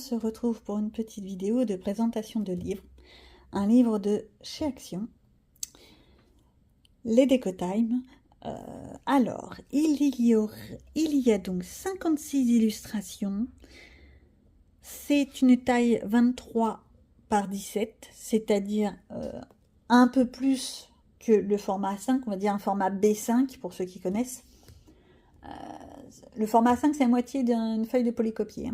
se retrouve pour une petite vidéo de présentation de livre. Un livre de chez Action, les Déco-Time. Alors, il y a donc 56 illustrations. C'est une taille 23 par 17, c'est-à-dire un peu plus que le format A5, on va dire un format B5 pour ceux qui connaissent. Le format A5, c'est la moitié d'une feuille de polycopier.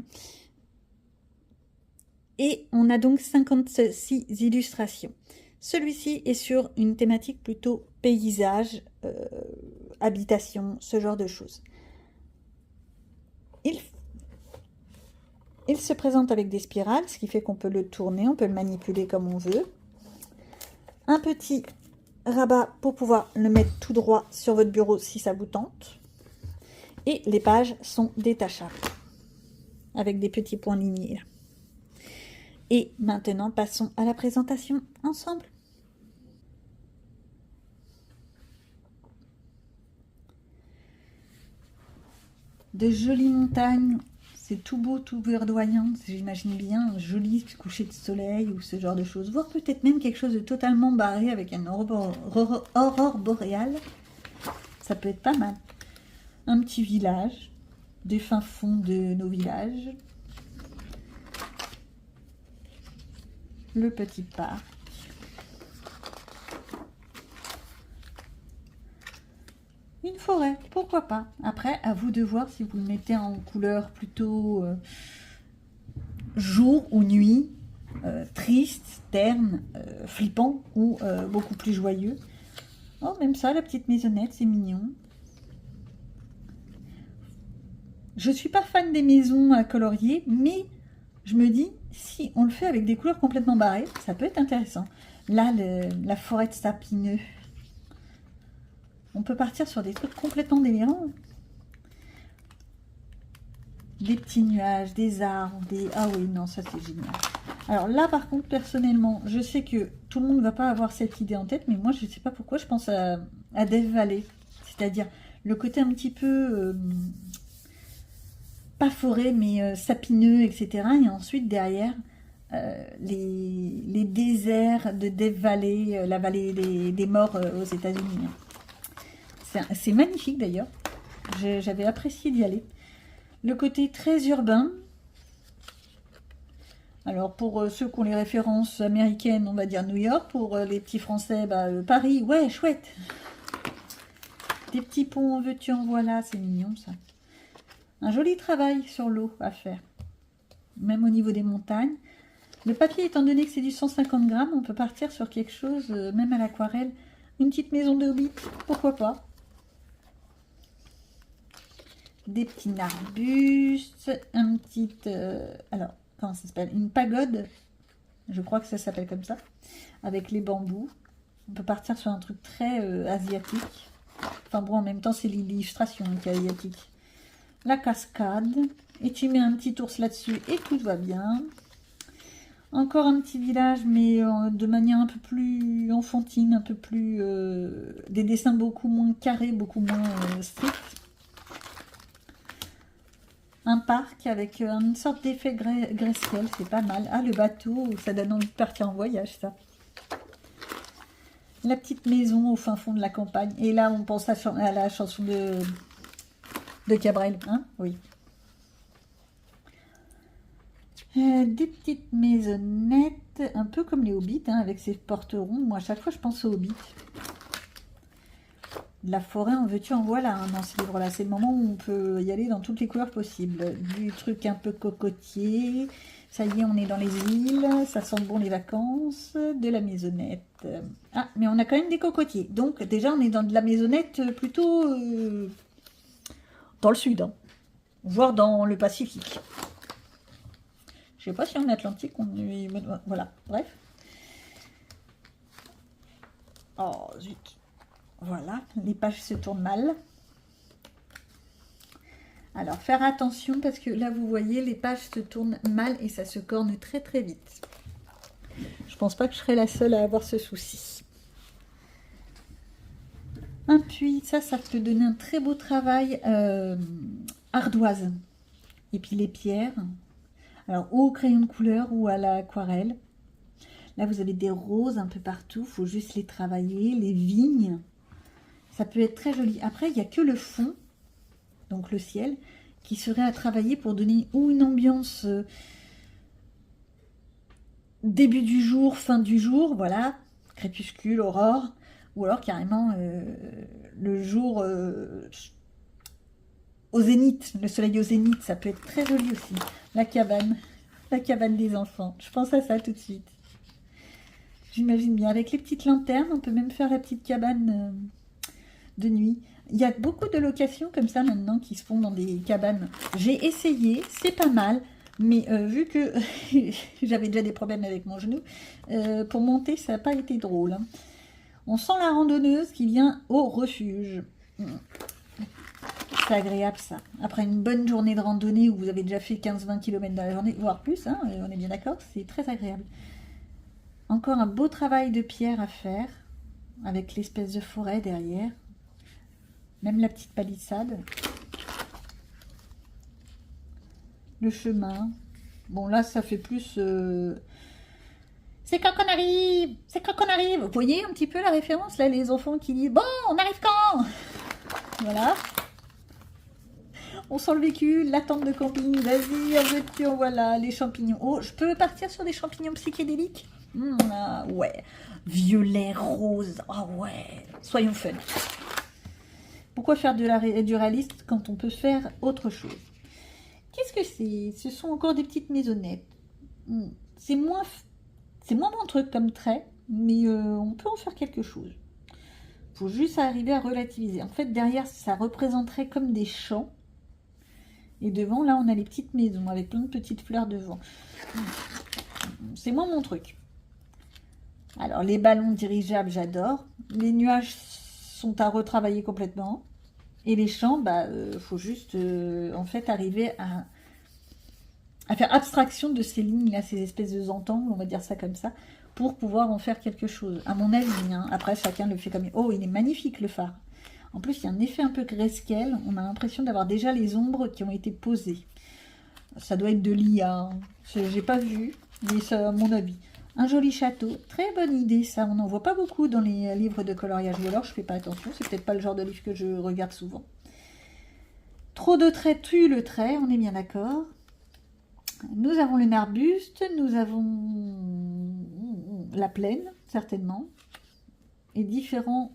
Et on a donc 56 illustrations. Celui-ci est sur une thématique plutôt paysage, habitation, ce genre de choses. Il se présente avec des spirales, ce qui fait qu'on peut le tourner, on peut le manipuler comme on veut. Un petit rabat pour pouvoir le mettre tout droit sur votre bureau si ça vous tente. Et les pages sont détachables, avec des petits points lignés là. Et maintenant, passons à la présentation ensemble. De jolies montagnes, c'est tout beau, tout verdoyant, j'imagine bien un joli coucher de soleil ou ce genre de choses, voire peut-être même quelque chose de totalement barré avec une aurore boréale, ça peut être pas mal. Un petit village, des fins fonds de nos villages, le petit parc, une forêt, pourquoi pas. Après, à vous de voir si vous le mettez en couleur plutôt jour ou nuit, triste, terne, flippant ou beaucoup plus joyeux. Oh, même ça, la petite maisonnette, c'est mignon. Je suis pas fan des maisons à colorier, mais je me dis, si on le fait avec des couleurs complètement barrées, ça peut être intéressant. Là, la forêt de sapineux. On peut partir sur des trucs complètement délirants. Des petits nuages, des arbres, des... Ah oui, non, ça c'est génial. Alors là, par contre, personnellement, je sais que tout le monde ne va pas avoir cette idée en tête, mais moi, je ne sais pas pourquoi, je pense à Death Valley. C'est-à-dire le côté un petit peu... pas forêt, mais sapineux, etc. Et ensuite, derrière, les déserts de Death Valley, la vallée des morts aux États-Unis. C'est magnifique d'ailleurs. J'avais apprécié d'y aller. Le côté très urbain. Alors pour ceux qui ont les références américaines, on va dire New York. Pour les petits français, Paris. Ouais, chouette. Des petits ponts en veux-tu en voilà. C'est mignon ça. Un joli travail sur l'eau à faire. Même au niveau des montagnes. Le papier, étant donné que c'est du 150 grammes, on peut partir sur quelque chose, même à l'aquarelle. Une petite maison de hobbit, pourquoi pas. Des petits arbustes, un petit... alors, comment ça s'appelle? Une pagode, je crois que ça s'appelle comme ça, avec les bambous. On peut partir sur un truc très asiatique. Enfin bon, en même temps, c'est l'illustration qui est asiatique. La cascade, et tu mets un petit ours là-dessus et tout va bien. Encore un petit village, mais de manière un peu plus enfantine, un peu plus... des dessins beaucoup moins carrés, beaucoup moins stricts. Un parc avec une sorte d'effet graisse-ciel, c'est pas mal. Ah, le bateau, ça donne envie de partir en voyage, ça. La petite maison au fin fond de la campagne. Et là, on pense à la chanson de Cabrel, hein? Oui. Des petites maisonnettes, un peu comme les hobbits, hein, avec ces portes rondes. Moi, à chaque fois, je pense aux hobbits. De la forêt, en veux-tu, en voilà, hein, dans ce livre-là. C'est le moment où on peut y aller dans toutes les couleurs possibles. Du truc un peu cocotier. Ça y est, on est dans les îles. Ça sent bon les vacances. De la maisonnette. Ah, mais on a quand même des cocotiers. Donc, déjà, on est dans de la maisonnette plutôt dans le sud. Hein, voire dans le Pacifique. Je sais pas si en Atlantique, on est... Voilà, bref. Oh, zut. Voilà, les pages se tournent mal. Alors, faire attention parce que là, vous voyez, les pages se tournent mal et ça se corne très très vite. Je pense pas que je serai la seule à avoir ce souci. Un puits, ça peut donner un très beau travail ardoise. Et puis les pierres. Alors, au crayon de couleur ou à l'aquarelle. Là, vous avez des roses un peu partout. Il faut juste les travailler. Les vignes. Ça peut être très joli. Après, il n'y a que le fond, donc le ciel, qui serait à travailler pour donner ou une ambiance début du jour, fin du jour, voilà, crépuscule, aurore, ou alors carrément le jour au zénith, le soleil au zénith, ça peut être très joli aussi. La cabane des enfants. Je pense à ça tout de suite. J'imagine bien. Avec les petites lanternes, on peut même faire la petite cabane de nuit. Il y a beaucoup de locations comme ça maintenant qui se font dans des cabanes. J'ai essayé, c'est pas mal. Mais vu que j'avais déjà des problèmes avec mon genou, pour monter, ça n'a pas été drôle. Hein. On sent la randonneuse qui vient au refuge. C'est agréable ça. Après une bonne journée de randonnée où vous avez déjà fait 15-20 km dans la journée, voire plus, hein, on est bien d'accord, c'est très agréable. Encore un beau travail de pierre à faire, avec l'espèce de forêt derrière. Même la petite palissade. Le chemin. Bon, là, ça fait plus... C'est quand qu'on arrive. C'est quand qu'on arrive. Vous voyez un petit peu la référence, là, les enfants qui disent « Bon, on arrive quand ?» Voilà. On sent le véhicule, la tente de camping. Vas-y, en voiture, voilà, les champignons. Oh, je peux partir sur des champignons psychédéliques? Ah, ouais. Violet, rose. Ah ouais. Soyons fun. Pourquoi faire du réaliste quand on peut faire autre chose? Qu'est-ce que c'est? Ce sont encore des petites maisonnettes. C'est moins mon truc comme trait, mais on peut en faire quelque chose. Il faut juste arriver à relativiser. En fait, derrière, ça représenterait comme des champs. Et devant, là, on a les petites maisons avec plein de petites fleurs devant. C'est moins mon truc. Alors, les ballons dirigeables, j'adore. Les nuages sont à retravailler complètement. Et les champs, bah, faut juste, en fait, arriver à faire abstraction de ces lignes-là, ces espèces de entangles, on va dire ça comme ça, pour pouvoir en faire quelque chose. À mon avis, hein. Après, chacun le fait comme... Oh, il est magnifique, le phare. En plus, il y a un effet un peu grayscale. On a l'impression d'avoir déjà les ombres qui ont été posées. Ça doit être de l'IA. Hein. J'ai pas vu, mais ça, à mon avis. Un joli château. Très bonne idée, ça. On n'en voit pas beaucoup dans les livres de coloriage. Ou alors, je fais pas attention. C'est peut-être pas le genre de livre que je regarde souvent. Trop de traits tue le trait. On est bien d'accord. Nous avons le arbuste. Nous avons la plaine, certainement. Et différents...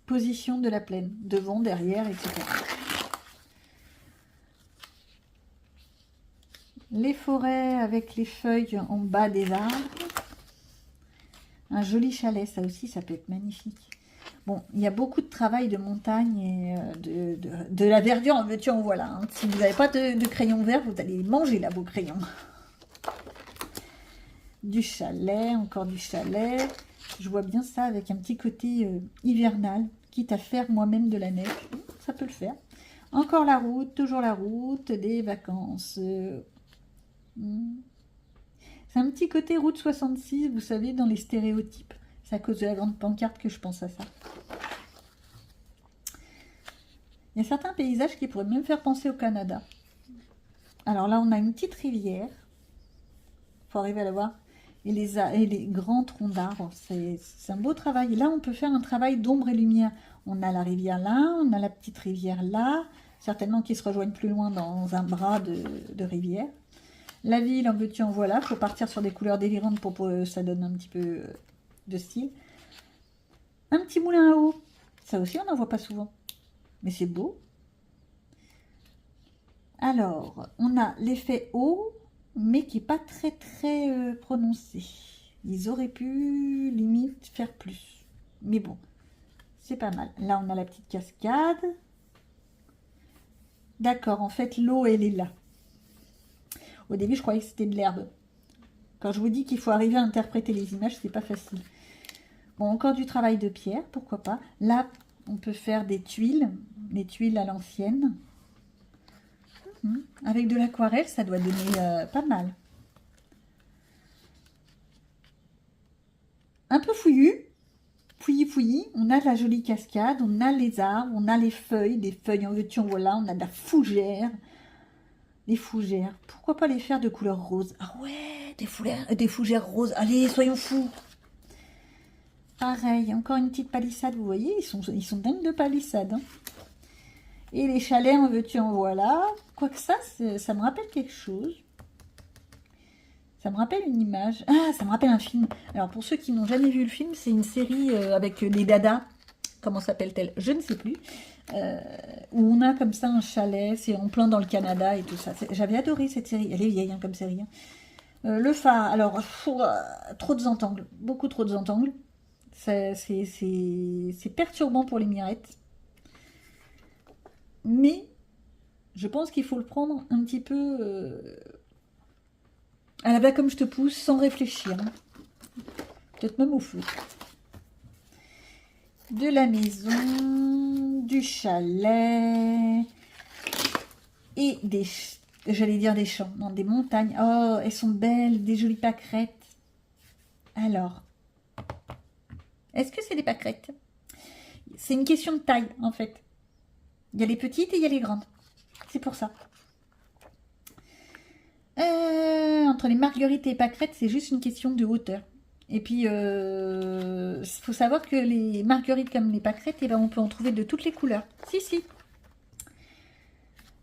position de la plaine, devant, derrière, etc. Les forêts avec les feuilles en bas des arbres. Un joli chalet, ça aussi, ça peut être magnifique. Bon, il y a beaucoup de travail de montagne et de la verdure en veux-tu en voilà. Hein. Si vous n'avez pas de crayon vert, vous allez manger là vos crayons. Du chalet, encore du chalet. Je vois bien ça avec un petit côté hivernal. Quitte à faire moi-même de la neige, ça peut le faire. Encore la route, toujours la route, des vacances. C'est un petit côté route 66, vous savez, dans les stéréotypes. C'est à cause de la grande pancarte que je pense à ça. Il y a certains paysages qui pourraient même faire penser au Canada. Alors là, on a une petite rivière. Il faut arriver à la voir. Et les grands troncs d'arbres, c'est un beau travail. Et là, on peut faire un travail d'ombre et lumière. On a la rivière là, on a la petite rivière là, certainement qui se rejoignent plus loin dans un bras de rivière. La ville, en veux-tu, en voilà. Il faut partir sur des couleurs délirantes pour que ça donne un petit peu de style. Un petit moulin à eau. Ça aussi, on n'en voit pas souvent. Mais c'est beau. Alors, on a l'effet eau, mais qui n'est pas très prononcé. Ils auraient pu limite faire plus. Mais bon, c'est pas mal. Là, on a la petite cascade. D'accord, en fait, l'eau, elle est là. Au début, je croyais que c'était de l'herbe. Quand je vous dis qu'il faut arriver à interpréter les images, c'est pas facile. Bon, encore du travail de pierre, pourquoi pas. Là, on peut faire des tuiles, les tuiles à l'ancienne. Avec de l'aquarelle, ça doit donner pas mal. Un peu fouillis, on a la jolie cascade, on a les arbres, on a les feuilles, des feuilles en veux-tu en voilà, on a de la fougère. Les fougères. Pourquoi pas les faire de couleur rose? Ah ouais, des fougères roses. Allez, soyons fous. Pareil, encore une petite palissade, vous voyez, ils sont dingues de palissade. Hein. Et les chalets, en veux-tu, en voilà. Quoique ça me rappelle quelque chose. Ça me rappelle une image. Ah, ça me rappelle un film. Alors, pour ceux qui n'ont jamais vu le film, c'est une série avec les dadas. Comment s'appelle-t-elle? Je ne sais plus. Où on a comme ça un chalet. C'est en plein dans le Canada et tout ça. J'avais adoré cette série. Elle est vieille hein, comme série. Hein. Le phare. Alors, trop de zentangles. Beaucoup trop de zentangles. C'est perturbant pour les mirettes. Mais je pense qu'il faut le prendre un petit peu... à la va comme je te pousse, sans réfléchir. Hein. Peut-être même au feu. De la maison, du chalet, et des... J'allais dire des champs, non, des montagnes. Oh, elles sont belles, des jolies pâquerettes. Alors, est-ce que c'est des pâquerettes? C'est une question de taille, en fait. Il y a les petites et il y a les grandes. C'est pour ça. Entre les marguerites et les pâquerettes, c'est juste une question de hauteur. Et puis, faut savoir que les marguerites comme les pâquerettes, eh ben, on peut en trouver de toutes les couleurs. Si, si.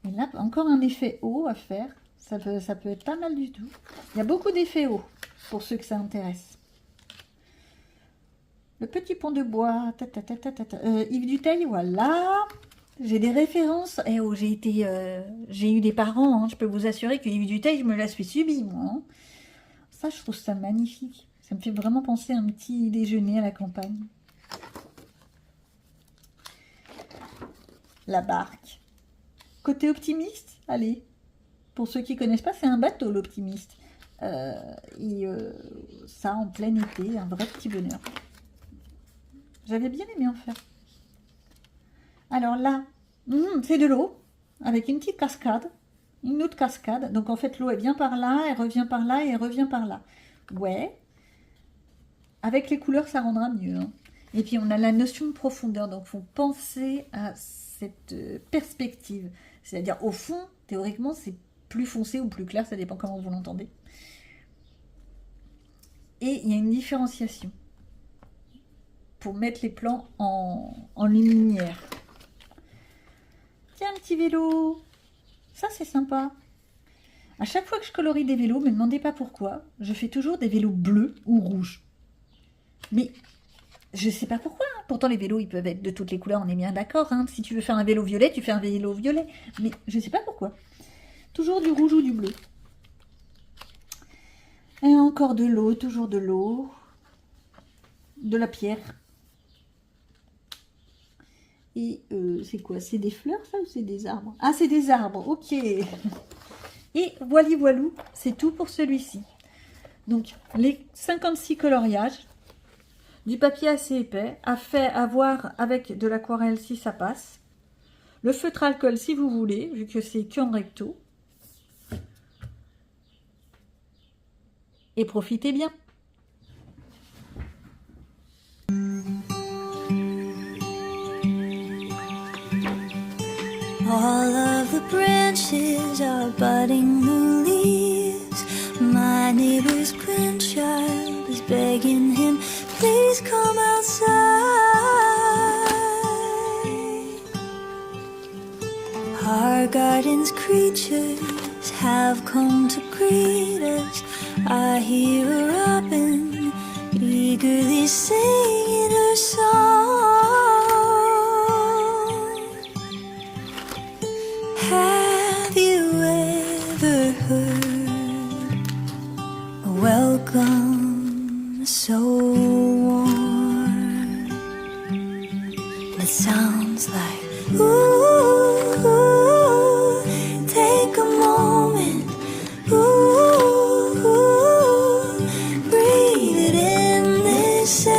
Et là, encore un effet haut à faire. Ça peut être pas mal du tout. Il y a beaucoup d'effets hauts, pour ceux que ça intéresse. Le petit pont de bois. Yves Duteil, voilà. J'ai des références. Eh oh, j'ai eu des parents. Hein. Je peux vous assurer que Yves Duteil, je me la suis subie, moi. Hein. Ça, je trouve ça magnifique. Ça me fait vraiment penser à un petit déjeuner à la campagne. La barque. Côté optimiste, allez. Pour ceux qui ne connaissent pas, c'est un bateau, l'optimiste. Ça, en plein été, un vrai petit bonheur. J'avais bien aimé en faire. Alors là, c'est de l'eau, avec une petite cascade, une autre cascade. Donc en fait, l'eau, elle vient par là, elle revient par là et elle revient par là. Ouais. Avec les couleurs, ça rendra mieux. Hein. Et puis, on a la notion de profondeur. Donc, il faut penser à cette perspective. C'est-à-dire, au fond, théoriquement, c'est plus foncé ou plus clair. Ça dépend comment vous l'entendez. Et il y a une différenciation pour mettre les plans en lumière. Tiens, un petit vélo. Ça, c'est sympa. À chaque fois que je colorie des vélos, ne me demandez pas pourquoi, je fais toujours des vélos bleus ou rouges. Mais je ne sais pas pourquoi. Hein. Pourtant, les vélos, ils peuvent être de toutes les couleurs, on est bien d'accord. Hein. Si tu veux faire un vélo violet, tu fais un vélo violet. Mais je ne sais pas pourquoi. Toujours du rouge ou du bleu. Et encore de l'eau, toujours de l'eau. De la pierre. Et c'est quoi? C'est des fleurs, ça, ou c'est des arbres? Ah, c'est des arbres, ok. Et voilou, c'est tout pour celui-ci. Donc, les 56 coloriages, du papier assez épais, à voir avec de l'aquarelle si ça passe. Le feutre alcool si vous voulez, vu que c'est que en recto. Et profitez bien. All of the branches are budding new leaves. My neighbor's grandchild is begging him, please come outside. Our garden's creatures have come to greet us. I hear a robin eagerly singing her song. Have you ever heard a welcome so warm? It sounds like, ooh, take a moment, ooh, breathe it in this air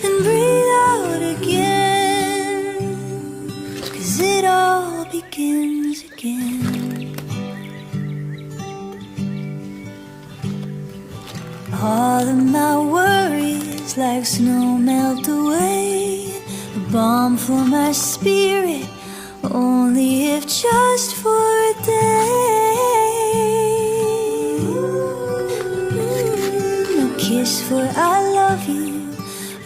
and breathe out again. It all begins again. All of my worries like snow melt away. A balm for my spirit, only if just for a day. A kiss for I love you,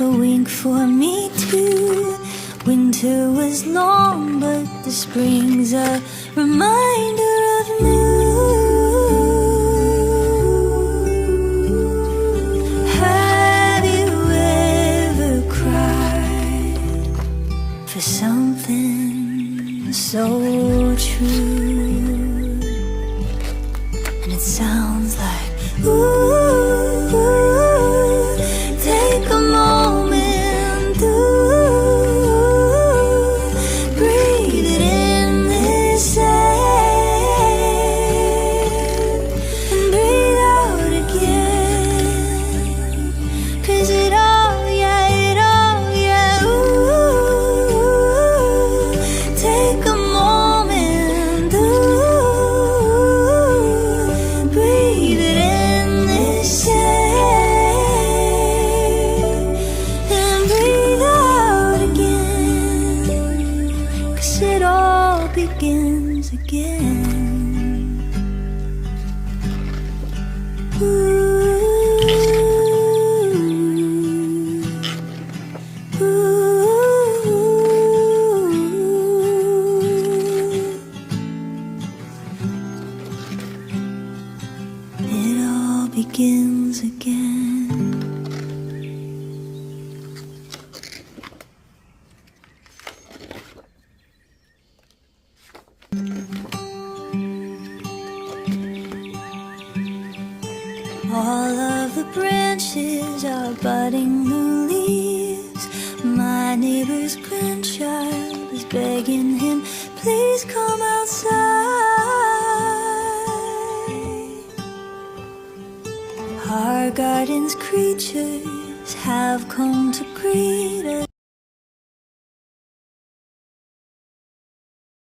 a wink for me too. Winter was long, but the spring's a reminder of new. Have you ever cried for something so true? And it sounds like, ooh, take a moment, breathe it in this air, and breathe out again. 'Cause it all, yeah, ooh, take a moment, breathe it in this air, and breathe out again. 'Cause it all begins again. It all begins again. All of the branches are budding new leaves. My neighbor's grandchild is begging him, please come outside. Our garden's creatures have come to greet us.